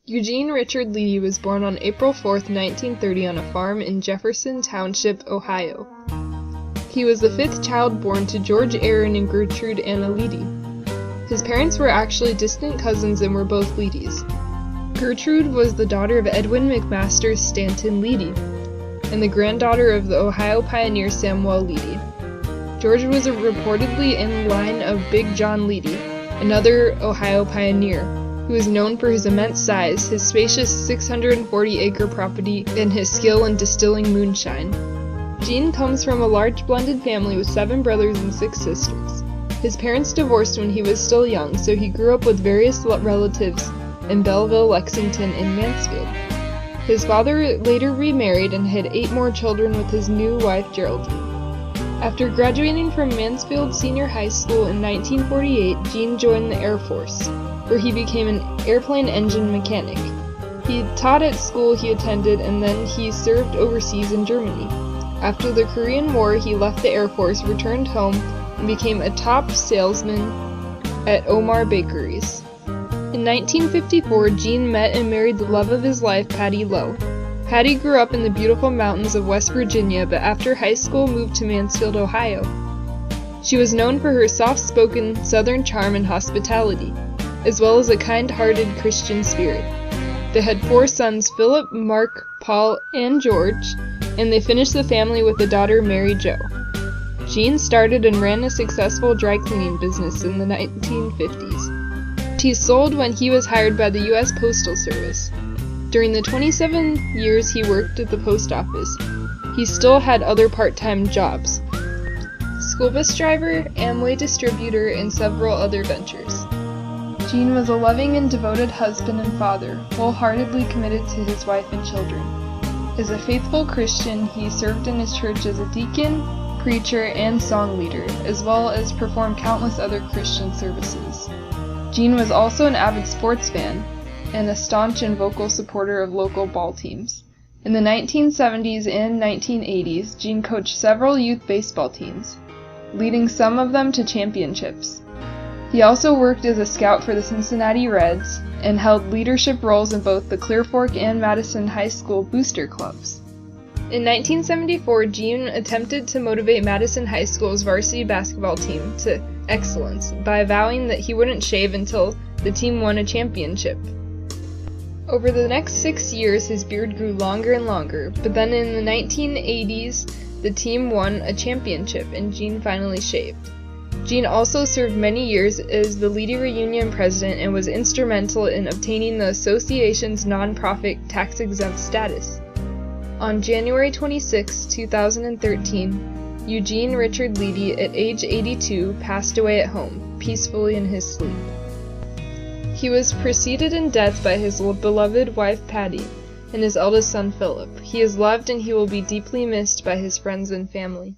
Eugene Richard Leedy was born on April 4, 1930 on a farm in Jefferson Township, Ohio. He was the fifth child born to George Aaron and Gertrude Anna Leedy. His parents were actually distant cousins and were both Leedys. Gertrude was the daughter of Edwin McMaster Stanton Leedy, and the granddaughter of the Ohio pioneer Samuel Leedy. George was reportedly in line of Big John Leedy, another Ohio pioneer, who is known for his immense size, his spacious 640-acre property, and his skill in distilling moonshine. Gene comes from a large blended family with 7 brothers and 6 sisters. His parents divorced when he was still young, so he grew up with various relatives in Belleville, Lexington, and Mansfield. His father later remarried and had 8 more children with his new wife Geraldine. After graduating from Mansfield Senior High School in 1948, Gene joined the Air Force, where he became an airplane engine mechanic. He taught at school he attended, and then he served overseas in Germany. After the Korean War, he left the Air Force, returned home, and became a top salesman at Omar Bakeries. In 1954, Gene met and married the love of his life, Patty Lowe. Patty grew up in the beautiful mountains of West Virginia, but after high school moved to Mansfield, Ohio. She was known for her soft-spoken Southern charm and hospitality, as well as a kind-hearted Christian spirit. They had 4 sons, Philip, Mark, Paul, and George, and they finished the family with a daughter, Mary Jo. Gene started and ran a successful dry cleaning business in the 1950s. He sold when he was hired by the U.S. Postal Service. During the 27 years he worked at the post office, he still had other part-time jobs: school bus driver, Amway distributor, and several other ventures. Gene was a loving and devoted husband and father, wholeheartedly committed to his wife and children. As a faithful Christian, he served in his church as a deacon, preacher, and song leader, as well as performed countless other Christian services. Gene was also an avid sports fan, and a staunch and vocal supporter of local ball teams. In the 1970s and 1980s, Gene coached several youth baseball teams, leading some of them to championships. He also worked as a scout for the Cincinnati Reds and held leadership roles in both the Clear Fork and Madison High School booster clubs. In 1974, Gene attempted to motivate Madison High School's varsity basketball team to excellence by vowing that he wouldn't shave until the team won a championship. Over the next 6 years, his beard grew longer and longer, but then in the 1980s, the team won a championship and Gene finally shaved. Gene also served many years as the Leedy Reunion president and was instrumental in obtaining the association's nonprofit tax-exempt status. On January 26, 2013, Eugene Richard Leedy, at age 82, passed away at home, peacefully in his sleep. He was preceded in death by his beloved wife Patty and his eldest son Philip. He is loved and he will be deeply missed by his friends and family.